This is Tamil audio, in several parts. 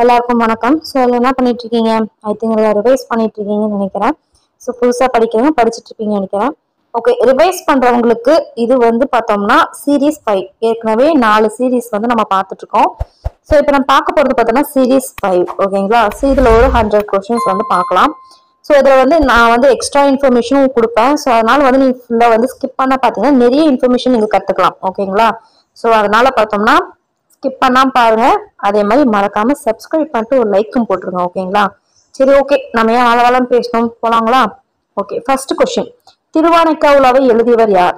எல்லாருக்கும் வணக்கம். ஸோ என்ன பண்ணிட்டு இருக்கீங்க? ஐ திங்க் எல்லாம் ரிவைஸ் பண்ணிட்டு இருக்கீங்கன்னு நினைக்கிறேன். ஸோ புதுசா படிக்கிறவங்க படிச்சுட்டு இருப்பீங்கன்னு நினைக்கிறேன். ஓகே, ரிவைஸ் பண்றவங்களுக்கு இது பார்த்தோம்னா சீரீஸ் 5. ஏற்கனவே 4 சீரீஸ் நம்ம பார்த்துட்டு இருக்கோம். ஸோ இப்போ நம்ம பார்க்க போறது பார்த்தோம்னா சீரீஸ் 5. ஓகேங்களா? ஸோ இதுல ஒரு 100 கொஸ்டின்ஸ் பார்க்கலாம். ஸோ இதுல நான் எக்ஸ்ட்ரா இன்ஃபர்மேஷனும் கொடுப்பேன். ஸோ அதனால நீங்க ஃபுல்லா ஸ்கிப் பண்ண பார்த்தீங்கன்னா நிறைய இன்ஃபர்மேஷன் நீங்க கத்துக்கலாம். ஓகேங்களா? ஸோ அதனால பார்த்தோம்னா ஸ்கிப் பண்ணாம பாருங்க. அதே மாதிரி மறக்காம சப்ஸ்கிரைப் பண்ணிட்டு ஒரு லைக்கும் போட்டுருங்க. ஓகேங்களா? சரி, ஓகே, நம்ம ஏன் அளவெல்லாம் பேசணும், போலாங்களா? Okay, first question. திருவானைக்காவுலாவை எழுதியவர் யார்?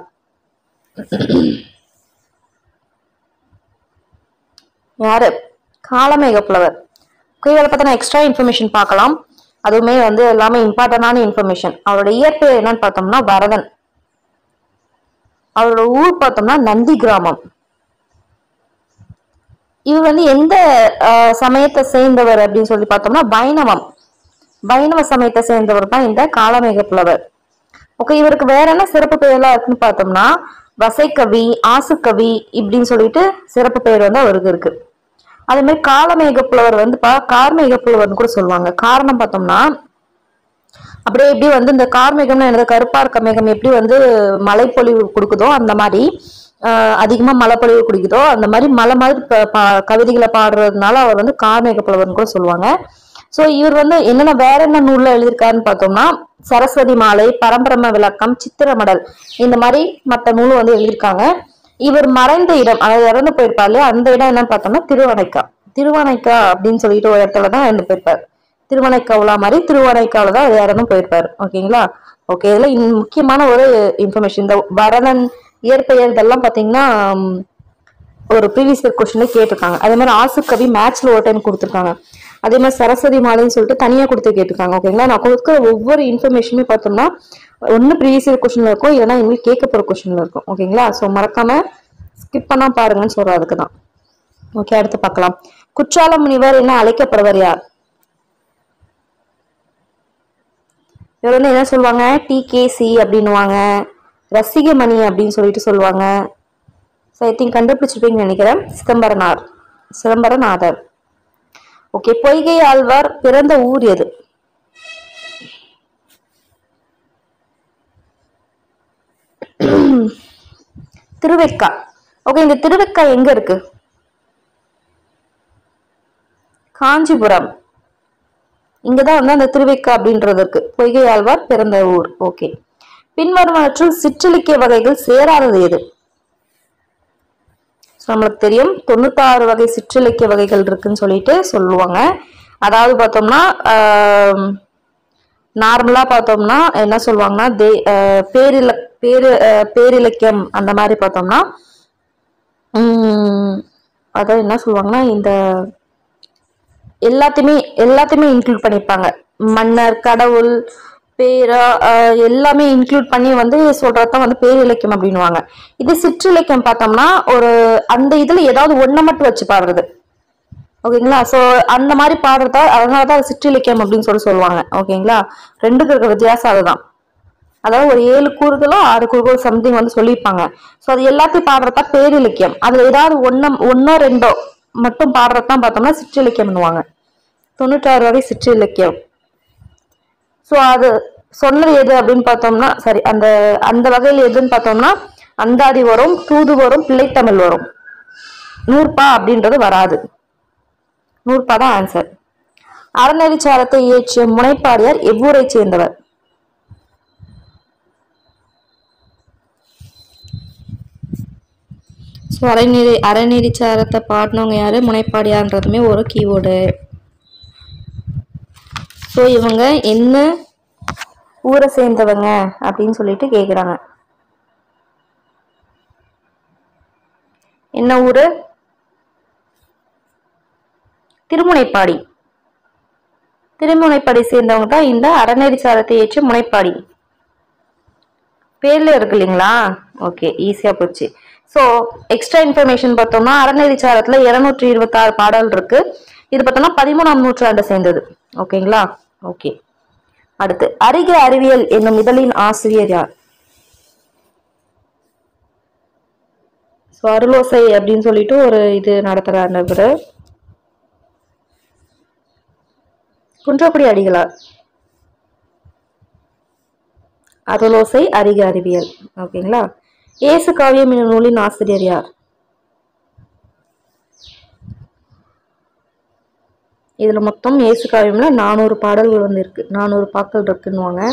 யாரு? காளமேக புலவர். இதை பத்தின எக்ஸ்ட்ரா இன்ஃபர்மேஷன் பார்க்கலாம். அதுவுமே எல்லாமே இம்பார்ட்டன்டான இன்ஃபர்மேஷன். அவரோட இயற்பெயர் என்னன்னு பார்த்தோம்னா வரதன். அவரோட ஊர் பார்த்தோம்னா நந்தி கிராமம். இவர் எந்த சமயத்தை சேர்ந்தவர் அப்படின்னு சொல்லி பார்த்தோம்னா வைணவ சமயத்தை சேர்ந்தவர் தான் இந்த காளமேக புலவர். ஓகே, இவருக்கு வேற என்ன சிறப்பு பெயர்லாம் இருக்குன்னு பார்த்தோம்னா வசைக்கவி, ஆசுக்கவி இப்படின்னு சொல்லிட்டு சிறப்பு பெயர் அவருக்கு இருக்கு. அதே மாதிரி காளமேக புலவர் கார்மேக புலவர்னு கூட சொல்லுவாங்க. காரணம் பார்த்தோம்னா அப்படியே எப்படி இந்த கார்மேகம்னு என்னது கருப்பா இருக்க மேகம் எப்படி மழைப்பொழிவு கொடுக்குதோ அந்த மாதிரி அதிகமா மழை பொழிவு குடிக்குதோ அந்த மாதிரி மலை மாதிரி கவிதைகளை பாடுறதுனால அவர் கார்மேக புலவர்னு கூட சொல்லுவாங்க. ஸோ இவர் என்னென்ன வேற என்ன நூல்ல எழுதியிருக்காருன்னு பார்த்தோம்னா சரஸ்வதி மாலை, பரம்பிரம விளக்கம், சித்திரமடல் இந்த மாதிரி மற்ற நூலும் எழுதியிருக்காங்க. இவர் மறைந்த இடம், அதாவது இறந்து போயிருப்பாரு இல்லையா, அந்த இடம் என்னன்னு பார்த்தோம்னா திருவானைக்கா அப்படின்னு சொல்லிட்டு ஒரு இடத்துலதான் இறந்து போயிருப்பாரு. திருவானைக்காவுலா மாதிரி திருவானைக்காவில தான் இறந்து போயிருப்பாரு. ஓகேங்களா? ஓகே, இதுல முக்கியமான ஒரு இன்ஃபர்மேஷன். இந்த வரதன் இயற்பெயர் இதெல்லாம் பாத்தீங்கன்னா ஒரு ப்ரீவியஸ் இயர் கொஸ்டின்ல கேட்டிருக்காங்க. அதே மாதிரி ஆசுக்கவி மேட்ச்ல ஒரு டைம் கொடுத்துருக்காங்க. அதே மாதிரி சரஸ்வதி மாலைன்னு சொல்லிட்டு தனியா கொடுத்து கேட்டிருக்காங்க. ஓகேங்களா? நான் கொடுக்குற ஒவ்வொரு இன்ஃபர்மேஷனுமே பார்த்தோம்னா ஒன்னு ப்ரீவியஸ் இயர் கொஸ்டின்ல இருக்கும், இல்லைன்னா எங்களுக்கு கேட்க போற கொஸ்டின்ல இருக்கும். ஓகேங்களா? ஸோ மறக்காம ஸ்கிப் பண்ணா பாருங்கன்னு சொல்றேன், அதுக்கு தான். ஓகே, அடுத்து பார்க்கலாம். குற்றால முனிவர் என்ன அழைக்கப்படுவர் யார்? இவர் என்ன சொல்லுவாங்க? டிகேசி அப்படின்னுவாங்க, ரசிகமணி அப்படின்னு சொல்லிட்டு சொல்லுவாங்க. ஸோ ஐ திங்க் கண்டுபிடிச்சிருப்பீங்கன்னு நினைக்கிறேன். சிதம்பரநாதர். ஓகே, பொய்கை ஆழ்வார் பிறந்த ஊர் எது? திருவெக்கா. ஓகே, இந்த திருவெக்கா எங்க இருக்கு? காஞ்சிபுரம். இங்கதான் அந்த திருவெக்கா அப்படின்றது இருக்கு. பொய்கை ஆழ்வார் பிறந்த ஊர். ஓகே, பின்வருவனற்றுள் சிற்றிலக்கிய வகைகள் சேராதது எது? நம்மளுக்கு தெரியும் 96 வகை சிற்றிலக்கிய வகைகள் இருக்குன்னு சொல்லிட்டு சொல்லுவாங்க. அதாவது பார்த்தோம்னா நார்மலா பார்த்தோம்னா என்ன சொல்லுவாங்கன்னா பேரிலக்கியம் அந்த மாதிரி பார்த்தோம்னா அதாவது என்ன சொல்லுவாங்கன்னா இந்த எல்லாத்தையுமே இன்க்ளூட் பண்ணிருப்பாங்க. மன்னர், கடவுள், பேரா எல்லாமே இன்க்ளூட் பண்ணி சொல்றதுதான் பேரிலக்கியம் அப்படின்னுவாங்க. இது சிற்றிலக்கியம் பார்த்தோம்னா ஒரு அந்த இதுல ஏதாவது ஒன்றை மட்டும் வச்சு பாடுறது. ஓகேங்களா? சோ அந்த மாதிரி பாடுறதா, அதனாலதான் சிற்றிலக்கியம் அப்படின்னு சொல்லுவாங்க. ஓகேங்களா? ரெண்டுக்கு இருக்கிற வித்தியாசம் அதுதான். அதாவது ஒரு 7 கூறுகளோ 6 கூறுகளோ சம்திங் சொல்லியிருப்பாங்க. ஸோ அது எல்லாத்தையும் பாடுறதா பேரிலக்கியம். அதுல ஏதாவது ஒன்னோ ரெண்டோ மட்டும் பாடுறதான் பார்த்தோம்னா சிற்றிலக்கியம் பண்ணுவாங்க. 96 வகை சிற்றிலக்கியம். ஸோ அது சொன்னது எது அப்படின்னு பார்த்தோம்னா சரி, அந்த அந்த வகையில் எதுன்னு பார்த்தோம்னா அந்தாதி வரும், தூது வரும், பிள்ளைத்தமிழ் வரும். நூற்பா அப்படின்றது வராது. நூற்பா தான் ஆன்சர். அறநெறிச்சாரத்தை இயற்றிய முனைப்பாடியார் எவ்வூரை சேர்ந்தவர்? ஸோ அறநெறிச்சாரத்தை பாடினவங்க யாரு? முனைப்பாடியார்ன்றதுமே ஒரு கீவேர்டு. ஸோ இவங்க என்ன ஊரை சேர்ந்தவங்க அப்படின்னு சொல்லிட்டு கேக்குறாங்க. என்ன ஊரு? திருமுனைப்பாடி சேர்ந்தவங்க தான் இந்த அறநெறிச்சாரத்தை ஏற்று முனைப்பாடி. பேர்ல இருக்கு இல்லைங்களா? ஓகே, ஈஸியா போச்சு. ஸோ எக்ஸ்ட்ரா இன்ஃபர்மேஷன் பார்த்தோம்னா அறநெறிச்சாரத்துல 226 பாடல் இருக்கு. இது பார்த்தோம்னா 13ஆம் நூற்றாண்டை சேர்ந்தது. ஓகேங்களா? ஓகே, அடுத்து அறிக அறிவியல் என்னும் இதழின் ஆசிரியர் யார்? அருளோசை அப்படின்னு சொல்லிட்டு ஒரு இது நடத்துறாரு. குன்றக்குடி அடிகளார். அருளோசை அறிக அறிவியல். ஓகேங்களா. இயேசு காவியம் என்னும் நூலின் ஆசிரியர் யார்? இதுல மொத்தம் இயேசு காவியம்ல 400 பாடல்கள் வந்து இருக்கு. 400 பாக்கள் இருக்குன்னுவாங்க.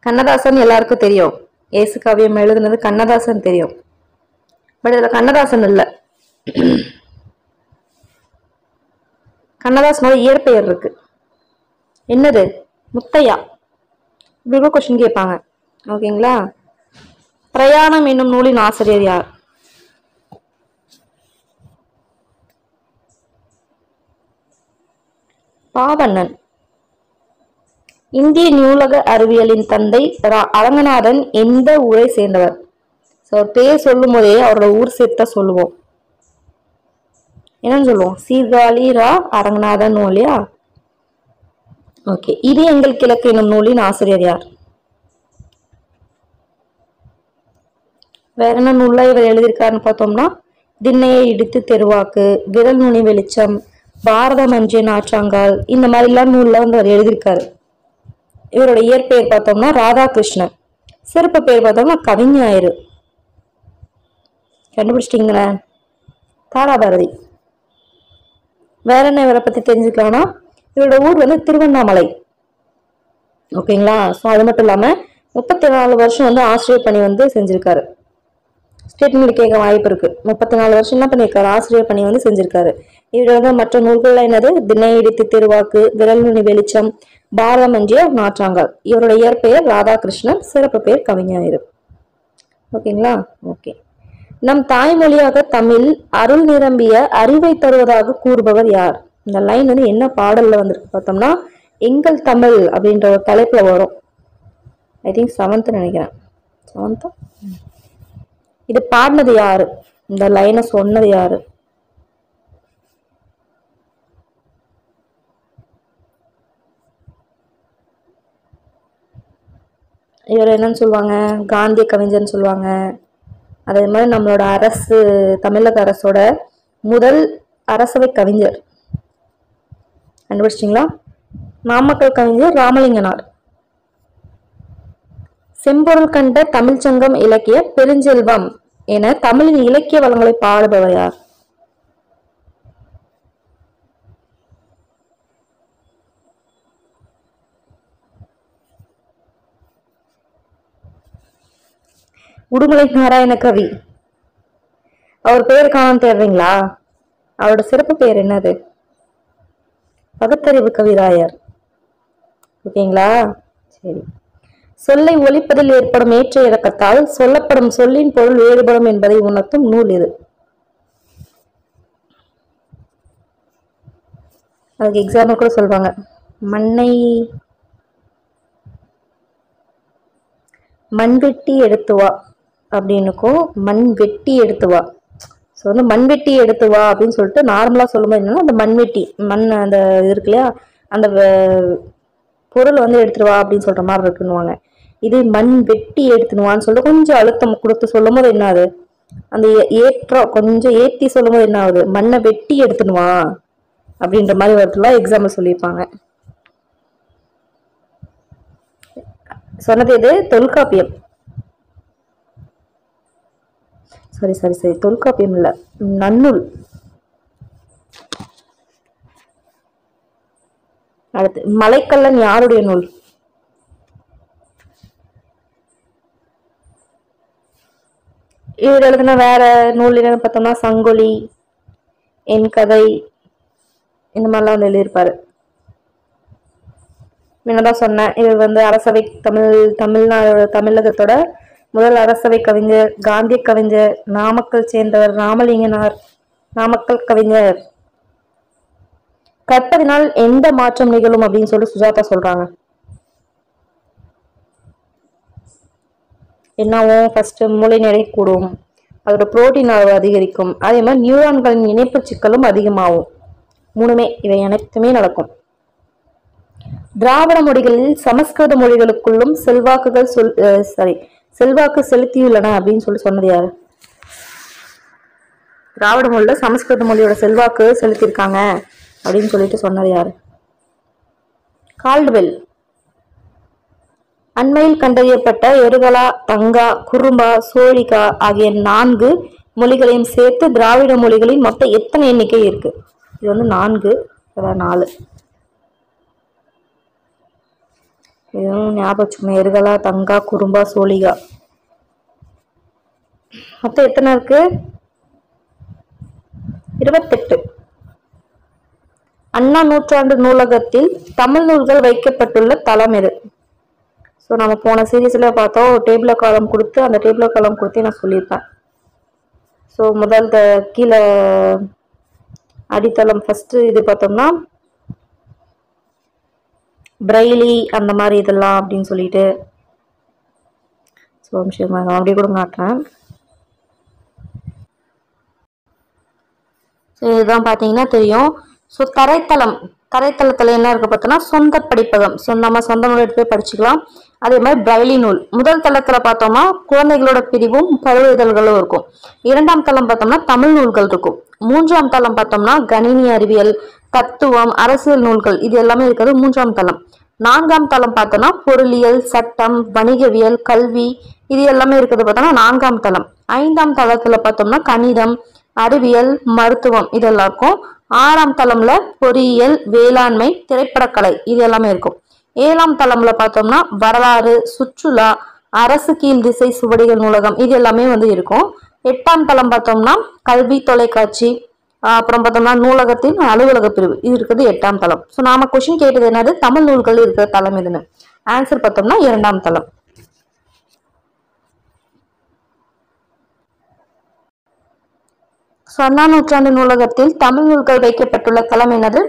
கண்ணதாசன் எல்லாருக்கும் தெரியும். இயேசு காவியம் எழுதுனது கண்ணதாசன் தெரியும். பட் இதுல கண்ணதாசன் இல்ல. கண்ணதாசனோட இயற்பெயர் இருக்கு. என்னது? முத்தையா. இப்படி கொஸ்டின் கேட்பாங்க. ஓகேங்களா. பிரயாணம் என்னும் நூலின் ஆசிரியர் யார்? பாவண்ணன். இந்திய நூலக அறிவியலின் தந்தை அரங்கநாதன் எந்த ஊரை சேர்ந்தவர்? பேர் சொல்லும் போதே அவரோட ஊர் சேர்த்த சொல்லுவோம். என்னன்னு சொல்லுவோம்? சீர்காழி ரா அரங்கநாதன் இல்லையா? ஓகே. இது எங்கள் கிழக்கு என்னும் நூலின் ஆசிரியர் யார்? வேற என்ன நூல்ல இவர் எழுதியிருக்காருன்னு பார்த்தோம்னா, திண்ணையை இடித்து தெருவாக்கு, விரல் நுனி வெளிச்சம், பாரதம் அஞ்சிய நாற்றாங்கால், இந்த மாதிரி எல்லாம் நூல்ல வந்து அவர் எழுதியிருக்காரு. இவரோட இயற்பெயர் பார்த்தோம்னா ராதாகிருஷ்ணன். சிறப்பு பெயர் பார்த்தோம்னா கவிஞாயிறு. கண்டுபிடிச்சிட்டீங்களா? தாராபாரதி. வேற என்ன இவரை பத்தி தெரிஞ்சுக்கலாம்னா, இவரோட ஊர் வந்து திருவண்ணாமலை. ஓகேங்களா. ஸோ அது மட்டும் இல்லாம 34 வருஷம் வந்து ஆசிரியர் பணி வந்து செஞ்சிருக்காரு. ஸ்டேட்மெண்ட் கேட்க வாய்ப்பு இருக்கு. 34 வருஷம் என்ன பண்ணியிருக்காரு? ஆசிரியர் பணி வந்து செஞ்சிருக்காரு. இவரோட மற்ற நூல்கள்ல என்னது? திண்ணை இடித்து திருவாக்கு, விரல் நுனி வெளிச்சம், பாரதம் அஞ்சிய நாற்றாங்கால். இவரோட இயற்பெயர் ராதாகிருஷ்ணன். சிறப்பு பெயர் கவிஞாயிறு. ஓகேங்களா. ஓகே. நம் தாய்மொழியாக தமிழ் அருள் நிரம்பிய அறிவை தருவதாக கூறுபவர் யார்? இந்த லைன் வந்து என்ன பாடல்ல வந்திருக்கு பார்த்தோம்னா, எங்கள் தமிழ் அப்படின்ற ஒரு தலைப்புல வரும். ஐ திங்க் 7th நினைக்கிறேன். 7th. இது பாடினது யாரு? இந்த லைனை சொன்னது யாரு? இவர் என்னன்னு சொல்லுவாங்க? காந்திய கவிஞர்னு சொல்லுவாங்க. அதே மாதிரி நம்மளோட அரசு, தமிழக அரசோட முதல் அரசவை கவிஞர். கண்டுபிடிச்சிங்களா? நாமக்கல் கவிஞர் ராமலிங்கனார். செம்பொருள் கண்ட தமிழ்ச்சங்கம் இலக்கிய பெருஞ்செல்வம் என தமிழின் இலக்கிய வளங்களை பாடுபவர் யார்? உடுமலை நாராயண கவி. அவர் பெயர் காண தேடுறீங்களா? அவரோட சிறப்பு பெயர் என்னது? பகுத்தறிவு கவிராயர். ஓகேங்களா. சரி. சொல்லை ஒலிப்பதில் ஏற்படும் ஏற்ற இறக்கத்தால் சொல்லப்படும் சொல்லின் பொருள் வேறுபடும் என்பதை உணர்த்தும் நூல் இது. அதுக்கு எக்ஸாம்பிள் கூட சொல்லுவாங்க. மண்வெட்டி எடுத்து வா அப்படின்னுக்கும் மண்வெட்டி எடுத்து வா. ஸோ வந்து மண்வெட்டி எடுத்து வா அப்படின்னு சொல்லிட்டு நார்மலா சொல்லும்போது என்னன்னா, அந்த மண்வெட்டி மண் அந்த இது இருக்கு இல்லையா, அந்த பொருள் வந்து எடுத்துட்டு வா அப்படின்னு சொல்ற மாதிரி இருக்குன்னுவாங்க. இது மண் வெட்டி எடுத்துனுவான்னு சொல்லிட்டு கொஞ்சம் அழுத்தம் கொடுத்து சொல்லும் போது என்ன ஆகுது? அந்த ஏற்றம் கொஞ்சம் ஏற்றி சொல்லும் போது என்ன ஆகுது? மண்ணை வெட்டி எடுத்துனுவா அப்படின்ற மாதிரி வரதுலாம் எக்ஸாம்பிள் சொல்லியிருப்பாங்க. சொன்னது இது தொல்காப்பியம். சரி தொல்காப்பியம் இல்ல, நன்னூல். அடுத்து மலைக்கல்லன் யாருடைய நூல்? இவர் எழுதுன வேற நூல் என்ன பார்த்தோம்னா, சங்கொலி, என் கதை, இந்த மாதிரிலாம் வந்து எழுதியிருப்பாரு. என்னதான் சொன்னேன், இவர் வந்து அரசவை தமிழகத்தோட முதல் அரசவை கவிஞர், காந்திய கவிஞர், நாமக்கல் சேர்ந்தவர், ராமலிங்கனார், நாமக்கல் கவிஞர். கற்பதினால் எந்த மாற்றம் நிகழும் அப்படின்னு சொல்லி சுஜாதா சொல்றாங்க. என்னாவும் ஃபர்ஸ்ட் மூளை நிறை கூடும், அதோட புரோட்டீன் அளவு அதிகரிக்கும், அதே மாதிரி நியூரான்களின் இணைப்பு சிக்கலும் அதிகமாகும். மூணுமே இவை அனைத்துமே நடக்கும். திராவிட மொழிகளில் சமஸ்கிருத மொழிகளுக்குள்ளும் செல்வாக்கு செலுத்தியுள்ளன அப்படின்னு சொல்லி சொன்னது யாரு? திராவிட மொழியில சமஸ்கிருத மொழியோட செல்வாக்கு செலுத்தியிருக்காங்க அப்படின்னு சொல்லிட்டு சொன்னது யாரு? கால்டுவெல். அண்மையில் கண்டறியப்பட்ட எருகலா, தங்கா, குறும்பா, சோழிகா ஆகிய 4 மொழிகளையும் சேர்த்து திராவிட மொழிகளின் மொத்தம் எத்தனை எண்ணிக்கை இருக்கு? இது வந்து 4, 4. இதுவும் ஞாபகம் வச்சுக்கணும். எருகலா, தங்கா, குறும்பா, சோழிகா மொத்தம் எத்தனை இருக்கு? 28. அண்ணா நூற்றாண்டு நூலகத்தில் தமிழ் நூல்கள் வைக்கப்பட்டுள்ள தளம் எது? ஸோ நம்ம போன சீரீஸ்ல பார்த்தோம், டேபிள் காலம் கொடுத்து அந்த டேபிள் காலம் கொடுத்து நான் சொல்லியிருப்பேன். ஸோ முதல் கீழே அடித்தளம் ஃபர்ஸ்ட் இது பார்த்தோம்னா பிரைலி அந்த மாதிரி இதெல்லாம் அப்படின்னு சொல்லிட்டு. ஸோ அப்படி கூட காட்டுறேன். ஸோ இதுதான் பார்த்தீங்கன்னா தெரியும். ஸோ தரைத்தளத்தில் என்ன இருக்கு பார்த்தோம்னா சொந்த படிப்பகம். ஸோ நம்ம சொந்த நூல் எடுத்து போய் படிச்சுக்கலாம். அதே மாதிரி பிரைலி நூல். முதல் தளத்துல பார்த்தோம்னா குழந்தைகளோட பிரிவும் பருவ இதழ்களும் இருக்கும். 2ஆம் தளம் பார்த்தோம்னா தமிழ் நூல்கள் இருக்கும். 3ஆம் தளம் பார்த்தோம்னா கணினி அறிவியல், தத்துவம், அரசியல் நூல்கள் இது எல்லாமே இருக்கிறது 3ஆம் தளம். 4ஆம் தளம் பார்த்தோம்னா பொருளியல், சட்டம், வணிகவியல், கல்வி இது எல்லாமே இருக்கிறது பார்த்தோம்னா 4ஆம் தளம். 5ஆம் தளத்துல பார்த்தோம்னா கணிதம், அறிவியல், மருத்துவம் இது எல்லாம் இருக்கும். 6ஆம் தளம்ல பொறியியல், வேளாண்மை, திரைப்படக்கலை இது எல்லாமே இருக்கும். 7ஆம் தளம்ல பார்த்தோம்னா வரலாறு, சுற்றுலா, அரசு கீழ் திசை சுவடிகள் நூலகம் இது எல்லாமே வந்து இருக்கும். 8ஆம் தளம் பார்த்தோம்னா கல்வி, தொலைக்காட்சி, அப்புறம் பார்த்தோம்னா நூலகத்தின் அலுவலக பிரிவு இது இருக்குது 8ஆம் தளம். ஸோ நாம கொஸ்டின் கேட்டது என்னது? தமிழ் நூல்கள் இருக்கிற தளம் எதுன்னு. ஆன்சர் பார்த்தோம்னா 2ஆம் தளம். அண்ணா நூற்றாண்டு நூலகத்தில் தமிழ் நூல்கள் வைக்கப்பட்டுள்ள தளம் என்னது?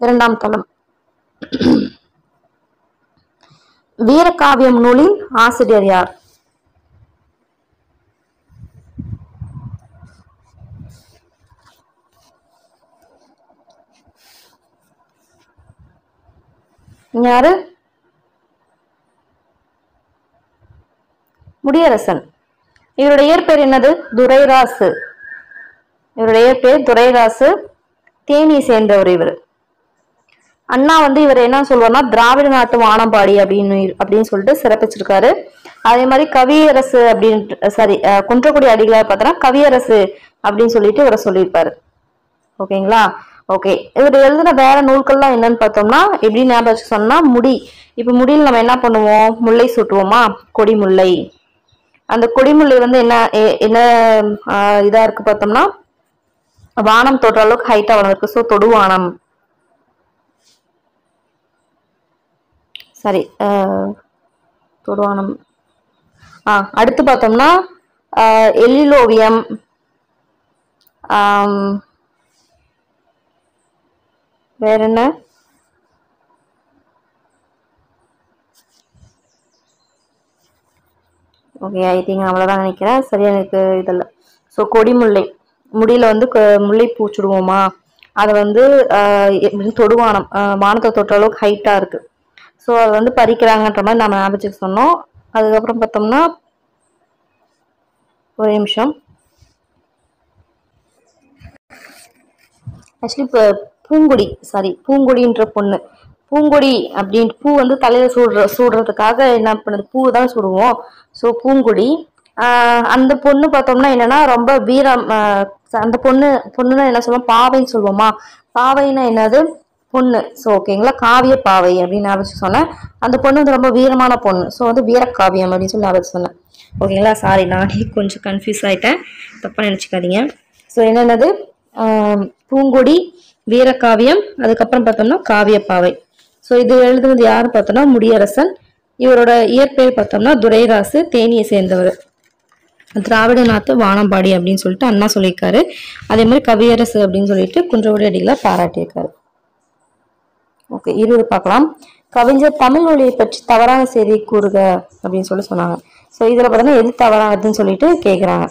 2ஆம் தளம். வீரகாவியம் நூலின் ஆசிரியர் யார்? யாரு? முடியரசன். இவருடைய இயற்பெயர் என்னது? துரைராசு. இவருடைய இயற்பெயர் துரைராசு. தேனியை சேர்ந்தவர் இவர். அண்ணா வந்து இவர் என்ன சொல்லுவார்னா திராவிட நாட்டு வானம்பாடி அப்படின்னு சொல்லிட்டு சிறப்பிச்சிருக்காரு. அதே மாதிரி கவியரசு அப்படின்னு குன்றக்குடி அடிகளார் பார்த்தோன்னா கவியரசு அப்படின்னு சொல்லிட்டு இவரை சொல்லியிருப்பாரு. ஓகேங்களா? ஓகே. இவர் எழுதின வேற நூல்கள்லாம் என்னன்னு பார்த்தோம்னா எப்படி ஞாபகம் சொன்னா முடி. இப்ப முடியில் நம்ம என்ன பண்ணுவோம்? முல்லை சூட்டுவோமா? கொடிமுல்லை. அந்த கொடிமுல்லை வந்து என்ன இதா இருக்கு பார்த்தோம்னா வானம் தொடுற அளவுக்கு ஹைட்டா வளர்ந்துருக்கு. ஸோ தொடுவானம். சரி, தொடுவானம். அடுத்து பார்த்தோம்னா எழிலோவியம், வேற என்ன? ஓகே, ஐ திங்க் அவ்வளோதான் நினைக்கிறேன். சரி, எனக்கு இதில் ஸோ கொடிமுல்லை முடியில வந்து முல்லை பூச்சுடுவோமா அதை வந்து தொடுவானம் வானத்தை தொட்ட அளவுக்கு ஹைட்டா இருக்கு. ஸோ அதை வந்து பறிக்கிறாங்கன்ற மாதிரி நம்ம ஞாபகம் சொன்னோம். அதுக்கப்புறம் பார்த்தோம்னா ஒரு நிமிஷம். ஆக்சுவலி இப்போ பூங்கொடின்ற பொண்ணு பூங்கொடி அப்படின்ட்டு பூ வந்து தலையில சூடுறதுக்காக என்ன பண்ணுது? பூ தான் சுடுவோம். ஸோ பூங்கொடி. அந்த பொண்ணு பார்த்தோம்னா என்னன்னா ரொம்ப வீரம். அந்த பொண்ணுன்னா என்ன சொல்லுவோம்? பாவைன்னு சொல்லுவோமா? பாவைன்னா என்னது? பொண்ணு. ஸோ ஓகேங்களா? காவிய பாவை அப்படின்னு ஞாபகம் சொன்னேன். அந்த பொண்ணு வந்து ரொம்ப வீரமான பொண்ணு. ஸோ வந்து வீரக்காவியம் அப்படின்னு சொல்லி ஞாபகம் சொன்னேன். ஓகேங்களா? சாரி, நானே கொஞ்சம் கன்ஃபியூஸ் ஆயிட்டேன், தப்பா நினைச்சுக்காதீங்க. ஸோ என்னென்னது? பூங்கொடி, வீரக்காவியம், அதுக்கப்புறம் பார்த்தோம்னா காவியப்பாவை. ஸோ இது எழுதுனது யாரு பார்த்தோம்னா முடியரசன். இவரோட இயற்பெயர் பார்த்தோம்னா துரைராசு. தேனியை சேர்ந்தவர். திராவிட நாட்டு வானம்பாடி அப்படின்னு சொல்லிட்டு அண்ணா சொல்லியிருக்காரு. அதே மாதிரி கவியரசு அப்படின்னு சொல்லிட்டு குன்றக்குடி அடிகளார் பாராட்டியிருக்காரு. ஓகே, இது பார்க்கலாம். கவிஞர் தமிழ் மொழியை பற்றி தவறான செய்தி கூறுக அப்படின்னு சொல்லி சொன்னாங்க. ஸோ இதுல பார்த்தோம்னா எது தவறானதுன்னு சொல்லிட்டு கேட்குறாங்க.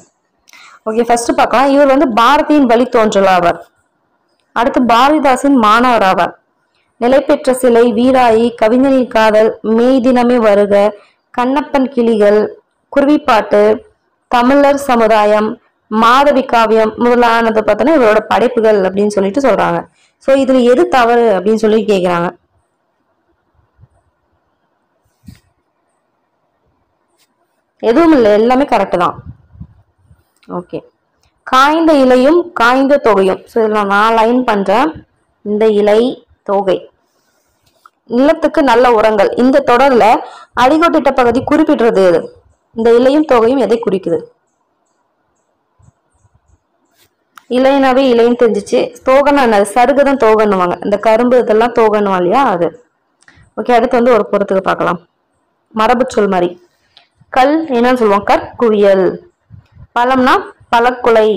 ஓகே, ஃபர்ஸ்ட் பார்க்கலாம். இவர் வந்து பாரதியின் வழி தோன்றல் ஆவார். அடுத்து பாரதிதாசன் மாணவர் ஆவார். நிலை பெற்ற சிலை, வீராயி, கவிஞனின் காதல், மெய் தினமே வருக, கண்ணப்பன் கிளிகள், குருவிப்பாட்டு, தமிழர் சமுதாயம், மாதவி காவியம் முதலானது பார்த்தோன்னா இவரோட படைப்புகள் அப்படின்னு சொல்லிட்டு சொல்றாங்க. சோ இதுல எது தவறு அப்படின்னு சொல்லி கேக்குறாங்க. எதுவும் இல்லை, எல்லாமே கரெக்ட் தான். ஓகே. காய்ந்த இலையும் காய்ந்த தொகையும். ஸோ இதில் நான் லைன் பண்றேன். இந்த இலை தொகை நிலத்துக்கு நல்ல உரங்கள். இந்த தொடர்ல அடிகோட்டிட்ட பகுதி குறிப்பிடுறது எது? இந்த இலையும் தொகையும் எதை குறிக்குது? இலைனாவே இலைன்னு தெரிஞ்சிச்சு. தோகன்னா என்னது? சருகுதான் தோகன்னுவாங்க. இந்த கரும்பு இதெல்லாம் தோகன்னுவா இல்லையா அது. ஓகே. அடுத்து வந்து ஒரு பொறுத்துக்கு பார்க்கலாம். மரபு சொல் மாதிரி. கல் என்னன்னு சொல்லுவோம்? கற்குவியல். பழம்னா பழக்குலை.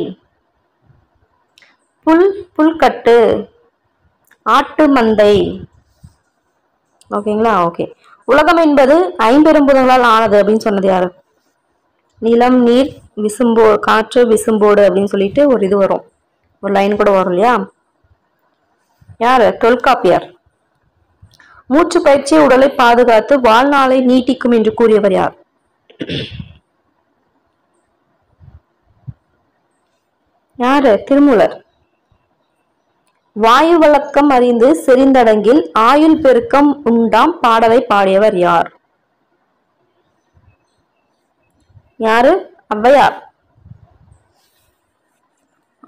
புல் புல்கட்டு. ஆட்டு மந்தை. ஓகேங்களா? ஓகே. உலகம் என்பது ஐம்பெரும்புதங்களால் ஆனது அப்படின்னு சொன்னது யாரு? நிலம், நீர், விசும்போ காற்று, விசும்போடு அப்படின்னு சொல்லிட்டு ஒரு இது வரும், ஒரு லைன் கூட வரும் இல்லையா? யாரு? தொல்காப்பியர். மூச்சு பயிற்சி உடலை பாதுகாத்து வாழ்நாளை நீட்டிக்கும் என்று கூறியவர் யார்? யாரு? திருமூலர். வாயு வழக்கம் அறிந்து செறிந்தடங்கில் ஆயுள் பெருக்கம் உண்டாம் பாடலை பாடியவர் யார்? யாரு? ஔவையார்.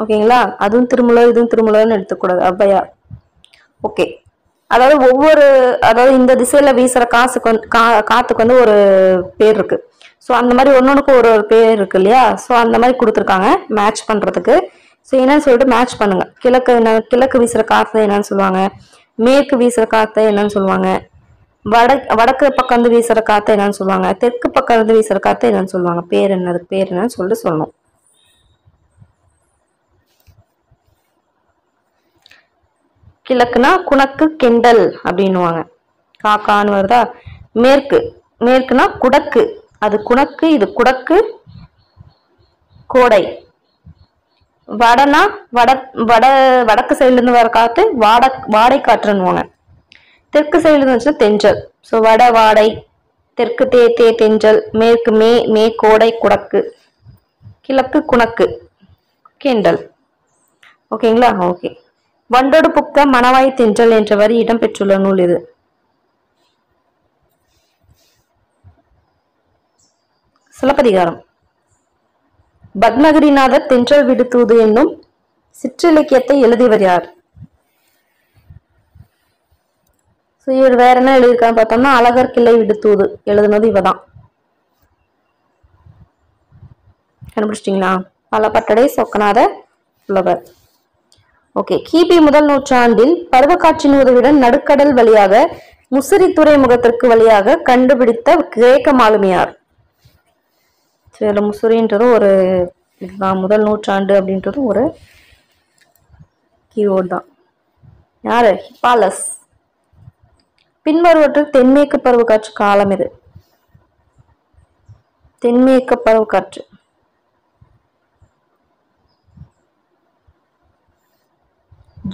ஓகேங்களா? அதுவும் திருமூலர் இதுவும் திருமூலர்னு எடுத்துக்கூடாது, ஔவையார். ஓகே. அதாவது இந்த திசையில வீசுற காத்துக்கு வந்து ஒரு பேர் இருக்கு. ஸோ அந்த மாதிரி ஒன்னொன்னுக்கு ஒரு ஒரு பேர் இருக்கு இல்லையா? ஸோ அந்த மாதிரி கொடுத்துருக்காங்க மேட்ச் பண்றதுக்கு. ஸோ என்னன்னு சொல்லிட்டு மேட்ச் பண்ணுங்க. கிழக்கு வீசுற காற்று என்னன்னு சொல்லுவாங்க, மேற்கு வீசுற காற்று என்னன்னு சொல்லுவாங்க, வடக்கு பக்கம் வந்து வீசுற காற்று என்னன்னு சொல்லுவாங்க, தெற்கு பக்கம் இருந்து வீசுற காற்று என்னன்னு சொல்லுவாங்க. பேர் என்னது, பேர் என்னன்னு சொல்லிட்டு சொல்லணும். கிழக்குனா குணக்கு கெண்டல் அப்படின்னுவாங்க, காக்கான்னு வருதா. மேற்குனா குடக்கு, அது குணக்கு, இது குடக்கு, கோடை. வடனா வடக்கு சைடுல இருந்து வர காத்து வாடை காற்றுன்னுவாங்க. தெற்கு சைடுல இருந்து தென்றல். ஸோ வட வாடை, தெற்கு தே தென்றல், மேற்கு மே கோடை குடக்கு, கிழக்கு குணக்கு கெண்டல். ஓகேங்களா? ஓகே. வண்டோடு புக்க மணவாய் தென்றல் என்ற வரி இடம்பெற்றுள்ள நூல் இது? சிலப்பதிகாரம். பத்மகிரிநாதர் தென்றல் விடுத்தூது என்னும் சிற்றிலக்கியத்தை எழுதியவர் யார்? இவர் வேற என்ன எழுதியிருக்கான்னு பார்த்தோம்னா அழகர் கிளை விடுத்தூது எழுதுனது இவதான். கண்டுபிடிச்சிட்டீங்களா? பலபட்டடை சொக்கநாத புலவர். ஓகே. கிபி முதல் நூற்றாண்டில் பருவக்காட்சியின் உதவியுடன் நடுக்கடல் வழியாக முசிறி துறைமுகத்திற்கு வழியாக கண்டுபிடித்த கிரேக்க மாலுமியார். முசிறின்றது ஒரு முதல் நூற்றாண்டு அப்படின்றது ஒரு கீவேர்ட் தான். யாரு? ஹிப்பாலஸ். பின்வருவற்றில் தென்மேற்கு பருவக்காற்று காலம் இது? தென்மேற்கு பருவக்காற்று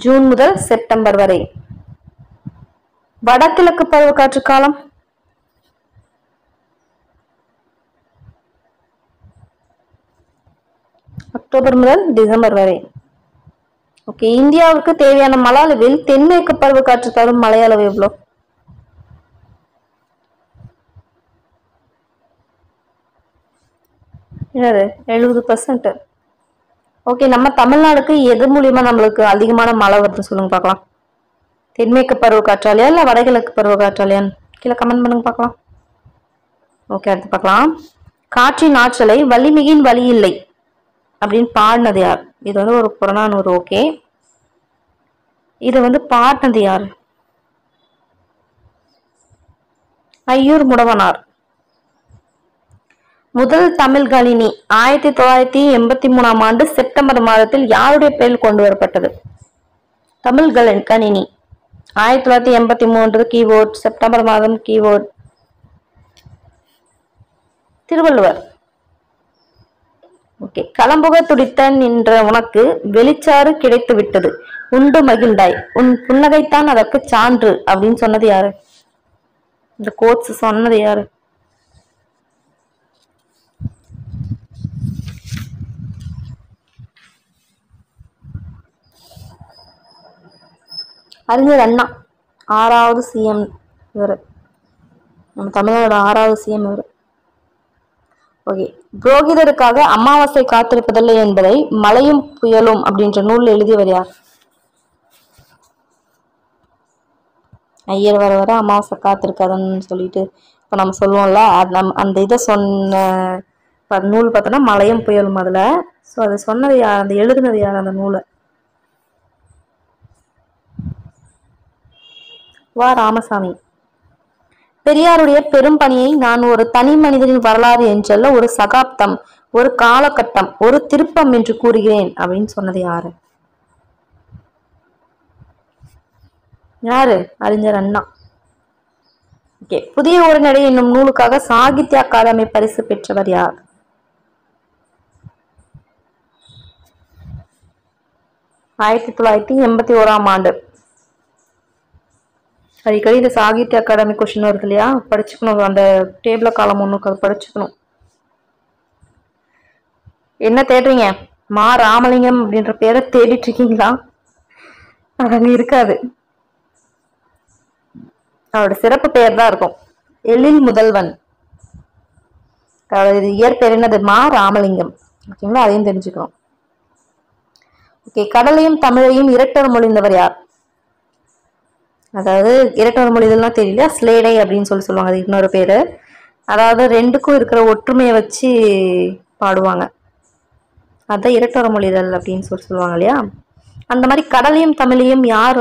ஜூன் முதல் செப்டம்பர் வரை. வடகிழக்கு பருவக்காற்று காலம் அக்டோபர் முதல் டிசம்பர் வரை. ஓகே. இந்தியாவுக்கு தேவையான மழை அளவில் தென்மேற்கு பருவக்காற்று தரும் மழை அளவு எவ்வளவு? என்னது? 70%. ஓகே. நம்ம தமிழ்நாடுக்கு எது மூலியமா நம்மளுக்கு அதிகமான மழை வருது சொல்லுங்க பார்க்கலாம். தென்மேற்கு பருவ காற்றாலையா இல்ல வடகிழக்கு பருவ காற்றாலையான்னு கீழே கமெண்ட் பண்ணுங்க பார்க்கலாம். ஓகே. அடுத்து பார்க்கலாம். காற்றின் ஆற்றலை வலிமிகின் வழி இல்லை அப்படின்னு பாடினது யார்? இது வந்து ஒரு புறநானூறு. ஓகே. இது வந்து பாடினது யார்? ஐயூர் முடவனார். முதல் தமிழ் கணினி 1983ஆம் ஆண்டு செப்டம்பர் மாதத்தில் யாருடைய பெயரில் கொண்டு வரப்பட்டது? தமிழ் கணினி 1983 கீவோர்ட், செப்டம்பர் மாதம் கீவோர்ட். திருவள்ளுவர். ஓகே. களம்புக துடித்த நின்ற உனக்கு வெளிச்சாறு கிடைத்து விட்டது, உண்டு மகிழ்ந்தாய், உன் புன்னகைத்தான் அதற்கு சான்று அப்படின்னு சொன்னது யாரு? இந்த கோட்ஸ் சொன்னது யாரு? அறிஞர் அண்ணா 6வது சிஎம் இவர். நம்ம தமிழ்நாடு 6வது சிஎம் இவர். ஓகே. புரோகிதருக்காக அமாவாசை காத்திருப்பதில்லை என்பதை மழையும் புயலும் அப்படின்ற நூல் எழுதியவர் யார்? ஐயர் வர வர அமாவாசை காத்திருக்காதுன்னு சொல்லிட்டு இப்ப நம்ம சொல்லுவோம்ல, அந்த இதை சொன்ன நூல் பார்த்தோன்னா மழையும் புயலும். அதுல ஸோ அது சொன்னது யார், அந்த எழுதுனது யார் அந்த நூலை? வா ராமசாமி. பெரியாருடைய பெரும் பணியை நான் ஒரு தனி மனிதனின் வரலாறு என்றல்ல, ஒரு சகாப்தம், ஒரு காலகட்டம், ஒரு திருப்பம் என்று கூறுகிறேன் அப்படின்னு சொன்னது யாரு? யாரு? அறிஞர் அண்ணா. ஓகே. புதிய உரைநடை என்னும் நூலுக்காக சாகித்ய அகாடமி பரிசு பெற்றவர் யார்? 1981ஆம் ஆண்டு. அடிக்கடி இந்த சாகித்ய அகாடமி கொஸ்டின் வருது இல்லையா, படிச்சுக்கணும். அந்த டேபிள காலம் ஒண்ணுக்கு அது படிச்சுக்கணும். என்ன தேடுறீங்க? மா ராமலிங்கம் அப்படின்ற பேரை தேடிட்டு இருக்கீங்களா? அது இருக்காது. அவரோட சிறப்பு பெயர் தான் இருக்கும். எழில் முதல்வன். இது இயற்பெயர் என்னது? மா ராமலிங்கம். ஓகேங்களா, அதையும் தெரிஞ்சுக்கணும். ஓகே. கடலையும் தமிழையும் இரட்டர் மொழிந்தவர் யார்? அதாவது இரட்டர் மொழிதல்லாம் தெரியல, ஸ்லேடை அப்படின்னு சொல்லுவாங்க. அது இன்னொரு பேரு. அதாவது ரெண்டுக்கும் இருக்கிற ஒற்றுமையை வச்சு பாடுவாங்க. அதான் இரட்டர் மொழிதல் அப்படின்னு சொல்லுவாங்க இல்லையா. அந்த மாதிரி கடலையும் தமிழையும் யார்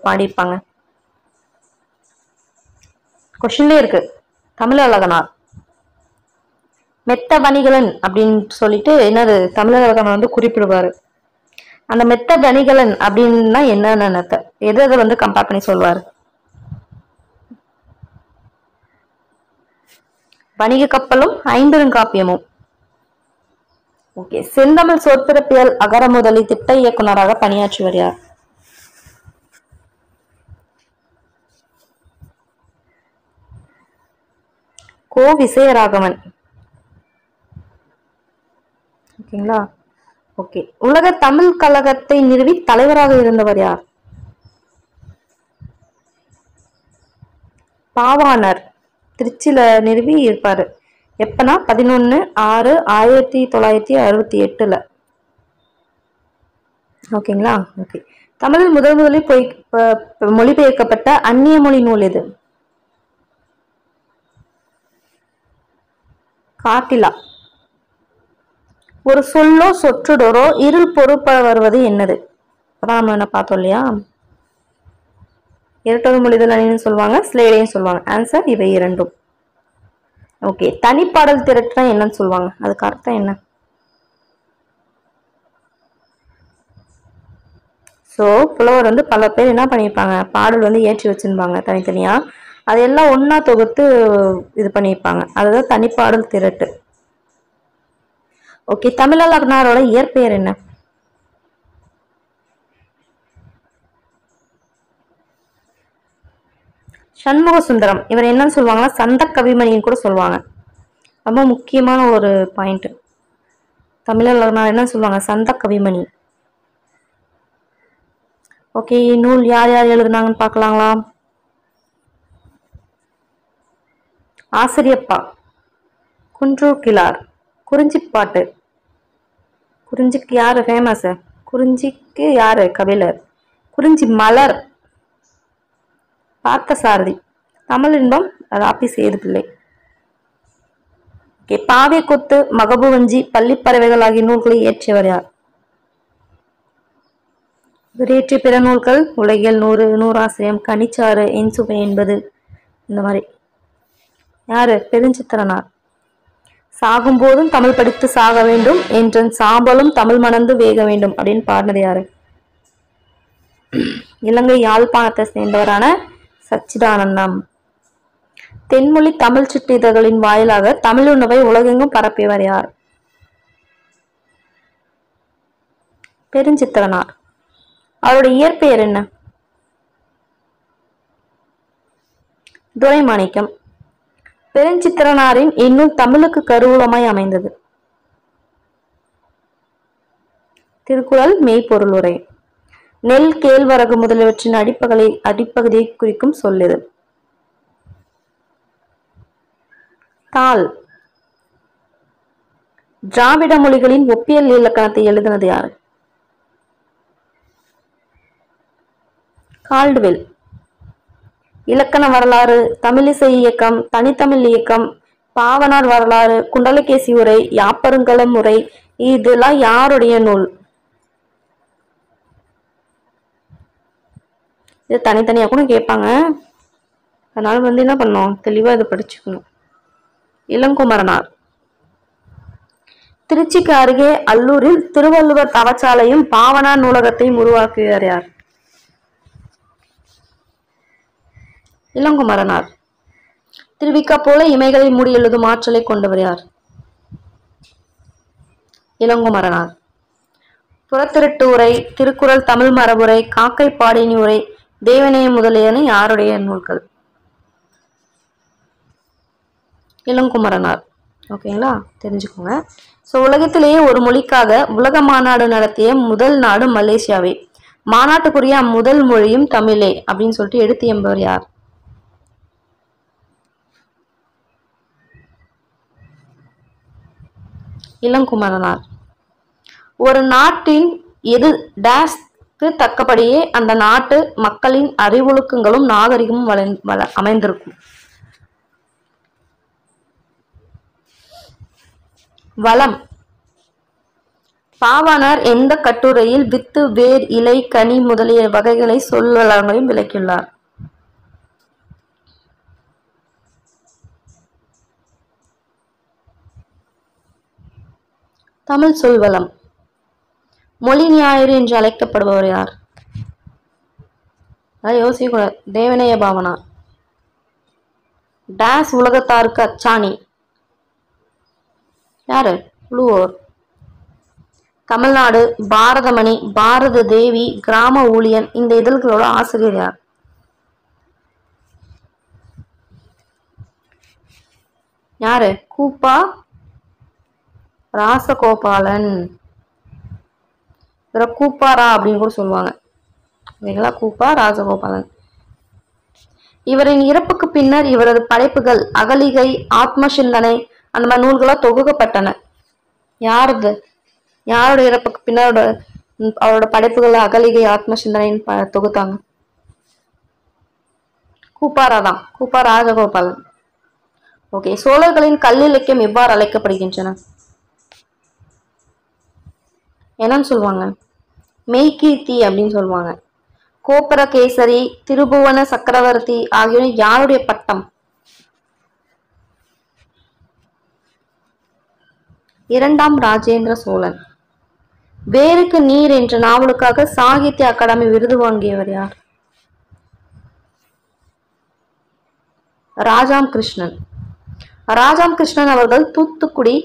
பாடியிருப்பாங்க? கொஸ்டின்லே இருக்கு. தமிழழகனார். மெத்த வணிகலன் அப்படின்னு சொல்லிட்டு என்னது தமிழழகனார் குறிப்பிடுவாரு. அந்த மெத்த வணிகலன் அப்படின்னா என்னன்னு எதை கம்பேர் பண்ணி சொல்வாரு? வணிக கப்பலும் ஐம்பெருங்காப்பியமும். ஓகே. செந்தமிழ் சொற்பிறப்பியல் அகரமுதலி திட்ட இயக்குனராக பணியாற்றியவர் யார்? கோ விசயராகவன். ஓகேங்களா. ஓகே. உலக தமிழ் கழகத்தை நிறுவி தலைவராக இருந்தவர் யார்? பாவாணர். திருச்சியில நிறுவி இருப்பாரு. எப்பனா 11/6/1968. ஓகேங்களா. ஓகே. தமிழில் முதலில் மொழிபெயர்க்கப்பட்ட அந்நிய மொழி நூல் எது? காட்டிலா. ஒரு சொல்லோ சொற்றொடரோ இருள் பொறுப்ப வருவது என்னது? அதான் நம்ம என்ன பார்த்தோம் இல்லையா. இரட்டொரு மொழிதல் சொல்லுவாங்க, ஸ்லேடையும் சொல்லுவாங்க. ஆன்சர் இவை இரண்டும். ஓகே. தனிப்பாடல் திரட்டுனா என்னன்னு சொல்லுவாங்க? அதுக்கு அர்த்தம் என்ன? ஸோ புலவர் பல பேர் என்ன பண்ணியிருப்பாங்க, பாடல் ஏற்றி வச்சிருப்பாங்க தனித்தனியா. அதையெல்லாம் ஒன்னா தொகுத்து இது பண்ணியிருப்பாங்க. அதுதான் தனிப்பாடல் திரட்டு. ஓகே. தமிழழகனாரோட இயற்பெயர் என்ன? சண்முக சுந்தரம். இவர் என்னன்னு சொல்லுவாங்கன்னா சந்த கவிமணின்னு கூட சொல்லுவாங்க. ரொம்ப முக்கியமான ஒரு பாயிண்ட். தமிழழகனார் என்ன சொல்லுவாங்க? சந்த கவிமணி. ஓகே. நூல் யார் யார் எழுதுனாங்கன்னு பார்க்கலாங்களா? ஆசிரியப்பா, குன்றூர் கிழார், குறிஞ்சிப்பாட்டு. குறிஞ்சிக்கு யாரு ஃபேமஸ்? குறிஞ்சிக்கு யாரு கபிலர்? குறிஞ்சி மலர் பார்த்தசாரதி, தமிழ் இன்பம் ராப்பி சேதுப்பிள்ளை. ஓகே. பாவை கொத்து, மகபுவஞ்சி, பள்ளிப்பறவைகள் ஆகிய நூல்களை இயற்றியவர் யார்? இயற்றிய பிற நூல்கள் உலகியல் 100, நூறாசிரியம், கனிச்சாறு, என்சுவை என்பது, இந்த மாதிரி. யாரு? பெருஞ்சித்திரனார். சாகும்போதும் தமிழ் படித்து சாக வேண்டும் என்றன் சாம்பலும் தமிழ் மணந்து வேக வேண்டும் அப்படின்னு பாடினது யாரு? இலங்கை யாழ்ப்பாணத்தை சேர்ந்தவரான சச்சிதானந்தம். தென்மொழி தமிழ் சிற்றிதழ்களின் வாயிலாக தமிழ் உணவை உலகெங்கும் பரப்பியவர் யார்? பெருஞ்சித்திரனார். அவருடைய இயற்பெயர் என்ன? துரைமாணிக்கம். பெருஞ்சித்திரனாரின் இந்நூல் தமிழுக்கு கருவூலமாய் அமைந்தது. திருக்குறள் மெய்ப்பொருள் உரை. நெல், கேழ்வரகு முதலியவற்றின் அடிப்பகுதியை குறிக்கும் சொல்லிது. தாள். திராவிட மொழிகளின் ஒப்பியல் இலக்கணத்தை எழுதினது யாரு? கால்டுவெல். இலக்கண வரலாறு, தமிழிசை இயக்கம், தனித்தமிழ் இயக்கம், பாவனார் வரலாறு, குண்டலகேசி உரை, யாப்பருங்கலம் உரை, இதெல்லாம் யாருடைய நூல்? இது தனித்தனியா கூட கேட்பாங்க. அதனால என்ன பண்ணோம், தெளிவா இதை படிச்சுக்கணும். இளங்குமரனார். திருச்சிக்கு அருகே அல்லூரில் திருவள்ளுவர் தவச்சாலையும் பாவனார் நூலகத்தையும் உருவாக்கியவர் யார்? இளங்குமரனார். திருவிக்கா போல இமைகளை மூடி எழுதும் ஆற்றலை கொண்டவர் யார்? இளங்குமரனார். புறத்திருட்டு உரை, திருக்குறள் தமிழ் மரபுரை, காக்கை பாடினி உரை, தேவநேய முதலியன யாருடைய நூல்கள்? இளங்குமரனார். ஓகேங்களா, தெரிஞ்சுக்கோங்க. ஸோ உலகத்திலேயே ஒரு மொழிக்காக உலக மாநாடு நடத்திய முதல் நாடு மலேசியாவே. மாநாட்டுக்குரிய முதல் மொழியும் தமிழே அப்படின்னு சொல்லிட்டு எடுத்து என்பவர் யார்? இளங்குமரனார். ஒரு நாட்டின் எது டேஸ்க்கு தக்கபடியே அந்த நாட்டு மக்களின் அறிவொழுக்கங்களும் நாகரிகமும் அமைந்திருக்கும். வளம். பாவாணர் எந்த கட்டுரையில் வித்து, வேர், இலை, கனி முதலிய வகைகளை சொல்லங்களையும் விளக்கியுள்ளார்? தமிழ் சொல்வளம். மொழி ஞாயிறு என்று அழைக்கப்படுபவர் யார்? யோசிக்கூடாது. தேவநேய பாவனார். டேஸ் உலகத்தாருக்கு அச்சாணி யாரு? புளுவோர். தமிழ்நாடு, பாரதமணி, பாரத தேவி, கிராம ஊழியன் இந்த இதழ்களோட ஆசிரியர் யார்? யாரு? கூப்பா ராசகோபாலன். இவரை கூப்பாரா அப்படின்னு கூட சொல்லுவாங்க. ஓகேங்களா, கூப்பா ராசகோபாலன். இவரின் இறப்புக்கு பின்னர் இவரது படைப்புகள் அகலிகை, ஆத்ம சிந்தனை அந்த மாதிரி நூல்களா தொகுக்கப்பட்டன. யாருது? யாரோட இறப்புக்கு பின்னர் அவரோட படைப்புகள் அகலிகை, ஆத்ம சிந்தனை தொகுத்தாங்க? கூப்பாரா தான், கூப்பா ராஜகோபாலன். ஓகே. சோழர்களின் கல்லிலக்கியம் எவ்வாறு அழைக்கப்படுகின்றன? என்னன்னு சொல்லுவாங்க? மெய்கீர்த்தி அப்படின்னு சொல்லுவாங்க. கோப்பரகேசரி, திருபுவன சக்கரவர்த்தி ஆகியோர் யாருடைய பட்டம்? இரண்டாம் ராஜேந்திர சோழன். வேருக்கு நீர் என்ற நாவலுக்காக சாகித்ய அகாடமி விருது வாங்கியவர் யார்? ராஜாம் கிருஷ்ணன். ராஜாம் கிருஷ்ணன் அவர்கள் தூத்துக்குடி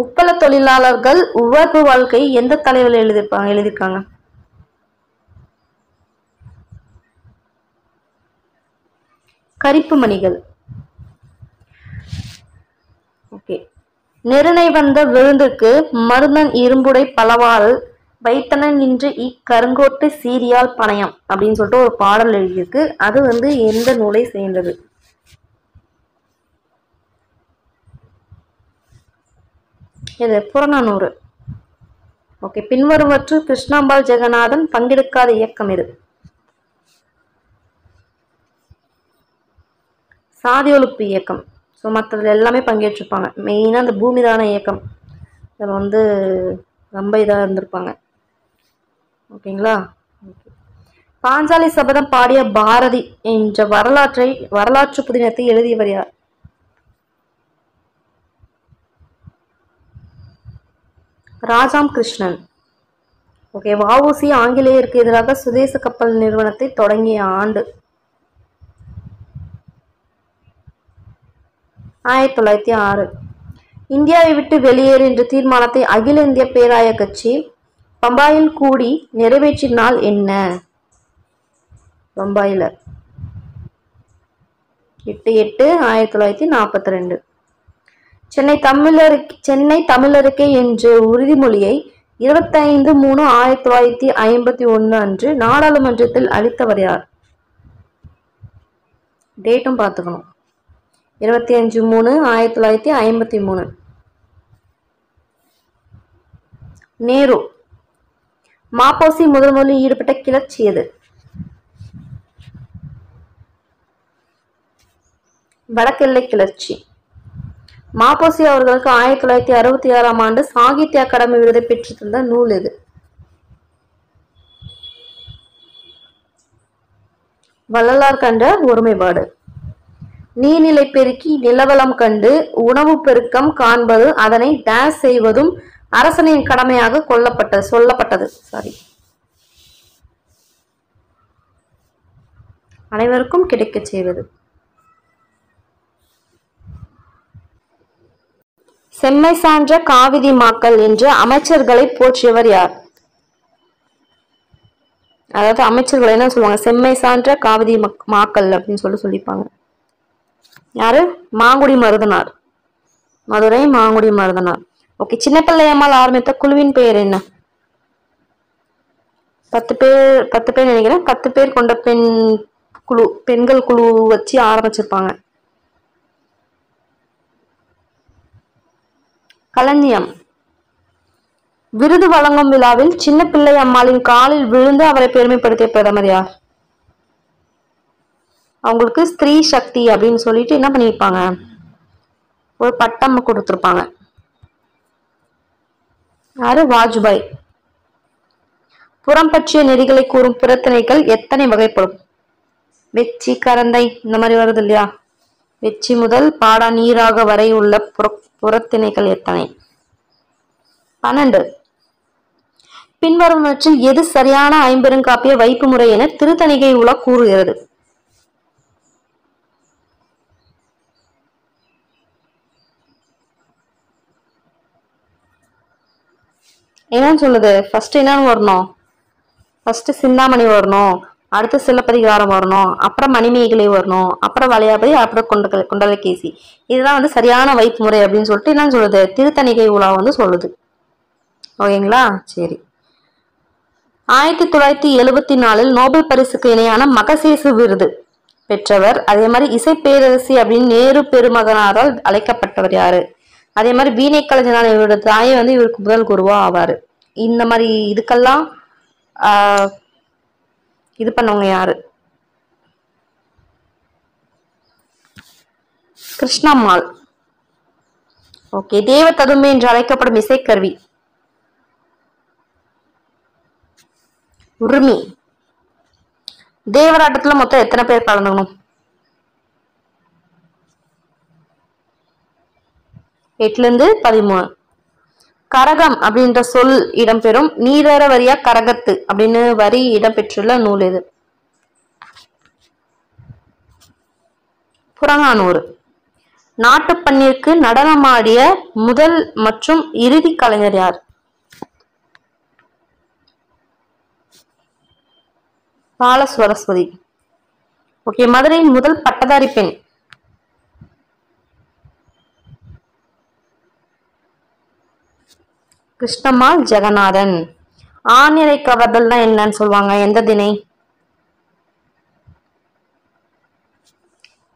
உப்பள தொழிலாளர்கள் உவர்வு வாழ்க்கை எந்த தலைவில் எழுதியிருக்காங்க? கரிப்பு மணிகள். ஓகே. நெருணை வந்த விருந்துக்கு மருந்தன் இரும்புடை பலவாறு வைத்தனன் இன்று இக்கருங்கோட்டு சீரியால் பணயம் அப்படின்னு சொல்லிட்டு ஒரு பாடல் எழுதியிருக்கு. அது எந்த நூலை சேர்ந்தது? இது புறநானூறு. ஓகே. பின்வருவற்று கிருஷ்ணாம்பாள் ஜெகநாதன் பங்கெடுக்காத இயக்கம் இது? சாதி ஒழிப்பு இயக்கம். ஸோ மற்றதுல எல்லாமே பங்கேற்றிருப்பாங்க. மெயினாக அந்த பூமிதான இயக்கம் இதில் ரொம்ப இதாக இருந்திருப்பாங்க. ஓகேங்களா. பாஞ்சாலி சபதம் பாடிய பாரதி என்ற வரலாற்று புதினத்தை எழுதியவர் யார்? ராஜாம் கிருஷ்ணன். ஓகே. வஉசி ஆங்கிலேயருக்கு எதிராக சுதேச கப்பல் நிறுவனத்தை தொடங்கிய ஆண்டு? 1906. இந்தியாவை விட்டு வெளியேறு என்ற தீர்மானத்தை அகில இந்திய பேராய கட்சி பம்பாயில் கூடி நிறைவேற்றிய நாள் என்ன? பம்பாயில 8/8/1942. சென்னை தமிழருக்கே என்ற உறுதிமொழியை 25/3/1951 அன்று நாடாளுமன்றத்தில் அளித்தவர் யார்? டேட்டும் பார்த்துக்கணும். 25/3/1953. நேரு. மாப்போசி முதலில் ஈடுபட்ட கிளர்ச்சி எது? வடக்கெல்லை கிளர்ச்சி. மாப்போசி அவர்களுக்கு 1966ஆம் ஆண்டு சாகித்ய அகாடமி விருதை பெற்று தந்த நூல் எது? வள்ளலார் கண்ட ஒருமைப்பாடு. நீர்நிலை பெருக்கி நிலவளம் கண்டு உணவு பெருக்கம் காண்பது அதனை டேஸ் செய்வதும் அரசனின் கடமையாக சொல்லப்பட்டது. அனைவருக்கும் கிடைக்க செய்வது. செம்மை சான்ற காவிதி மாக்கள் என்று அமைச்சர்களை போற்றியவர் யார்? அதாவது அமைச்சர்கள் என்ன சொல்லுவாங்க? செம்மை சான்ற காவிதி மாக்கள் அப்படின்னு சொல்லிப்பாங்க. யாரு? மாங்குடி மருதனார். மதுரை மாங்குடி மருதனார். ஓகே. சின்ன பிள்ளையம்மாள் ஆரம்பித்த குழுவின் பெயர் என்ன? 10 பேர் நினைக்கிறேன். 10 பேர் கொண்ட பெண்கள் குழு வச்சு ஆரம்பிச்சிருப்பாங்க. களஞ்சியம். விருது வழங்கும் விழாவில் சின்ன பிள்ளை அம்மாளின் காலில் விழுந்து அவரை பெருமைப்படுத்திய பிரதமர் யார்? அவங்களுக்கு ஸ்திரீ சக்தி அப்படின்னு சொல்லிட்டு என்ன பண்ணிருப்பாங்க? ஒரு பட்டம் கொடுத்திருப்பாங்க. யாரு? வாஜ்பாய். புறம் பற்றிய நெறிகளை கூறும் புறத்திணைகள் எத்தனை வகைப்படும்? வெச்சி, கரந்தை இந்த மாதிரி வருது இல்லையா? வெச்சி முதல் பாடா நீராக வரை உள்ள புறத்திணைகள் எத்தனை? 12. பின்வருவனவற்றில் எது சரியான ஐம்பெருங்காப்பிய வைப்பு முறை என திருத்தணிகை உலா கூறுகிறது? என்னன்னு சொல்லுது? ஃபர்ஸ்ட் என்னன்னு வரணும்? ஃபர்ஸ்ட் சிந்தாமணி வரணும், அடுத்து சிலப்பதிகாரம் வரணும், அப்புறம் மணிமேகலை வரணும், அப்புறம் வளையாபதி, அப்புறம் குண்டலகேசி. இதுதான் சரியான வைப்பு முறை அப்படின்னு சொல்லிட்டு என்ன சொல்லுது? திருத்தணிகை உலா சொல்லுது. ஓகேங்களா? சரி. 1974 நோபல் பரிசுக்கு இணையான மகசேசு விருது பெற்றவர். அதே மாதிரி இசை பேரரசி அப்படின்னு நேரு பெருமகனாரால் அழைக்கப்பட்டவர் யாரு? அதே மாதிரி வீணை கலைஞரான இவரோட தாயை இவருக்கு முதல் குருவா ஆவாரு. இந்த மாதிரி இதுக்கெல்லாம் இது பண்ணவங்க யாரு? கிருஷ்ணம்மாள். ஓகே. தேவ ததும்பு என்று அழைக்கப்படும் இசைக்கருவி? உருமி. தேவராட்டத்துல மொத்தம் எத்தனை பேர் கலந்துக்கணும்? 8-13. கரகம் அப்படின்ற சொல் இடம்பெறும் நீரற வரியா கரகத்து அப்படின்னு வரி இடம்பெற்றுள்ள நூல் எது? புறநானூறு. நாட்டுப்பண்ணிற்கு நடனமாடிய முதல் மற்றும் இறுதி கலைஞர் யார்? பாலஸ்வரஸ்வதி. ஓகே. மதுரையின் முதல் பட்டதாரி பெண்? கிருஷ்ணம்மாள் ஜெகநாதன். ஆநிறை கவர்தல் தான் என்னன்னு சொல்லுவாங்க? எந்த திணை?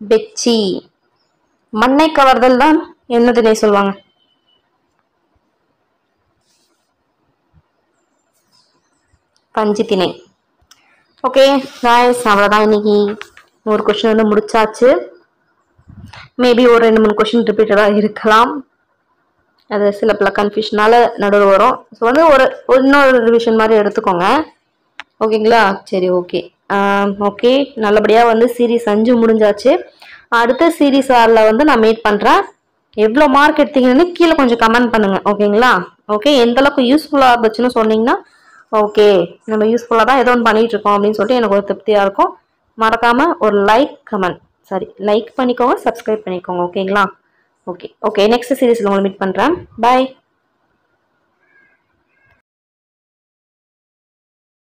வெச்சி. மண்ணை கவர்தல் தான் என்ன திணை சொல்லுவாங்க? பஞ்சு திணை. ஓகே गाइस, அவ்வளவுதான். இன்னைக்கு ஒரு क्वेश्चन முடிச்சாச்சு. மேபி ஒரு 2-3 क्वेश्चन ரிப்பீட்டடா இருக்கலாம். அது சில பல கன்ஃபியூஷனால நடுவில் வரும். ஸோ ஒரு இன்னொரு ரிவிஷன் மாதிரி எடுத்துக்கோங்க. ஓகேங்களா? சரி. ஓகே. ஓகே. நல்லபடியாக சீரீஸ் 5 முடிஞ்சாச்சு. அடுத்த சீரீஸ் 6ல் நான் மீட் பண்ணுறேன். எவ்வளோ மார்க் எடுத்தீங்கன்னு கீழே கொஞ்சம் கமெண்ட் பண்ணுங்க. ஓகேங்களா? ஓகே. எந்த அளவுக்கு யூஸ்ஃபுல்லாக இருந்துச்சுன்னு சொன்னீங்கன்னா ஓகே, நம்ம யூஸ்ஃபுல்லாக தான் ஏதோ ஒன்று பண்ணிட்டு இருக்கோம் அப்படின்னு சொல்லிட்டு எனக்கு ஒரு திருப்தியாக இருக்கும். மறக்காம ஒரு லைக் பண்ணிக்கோங்க, சப்ஸ்கிரைப் பண்ணிக்கோங்க. ஓகேங்களா? ஓகே. நெக்ஸ்ட் சீரீஸ்ல உங்களை மீட் பண்றேன். பாய்.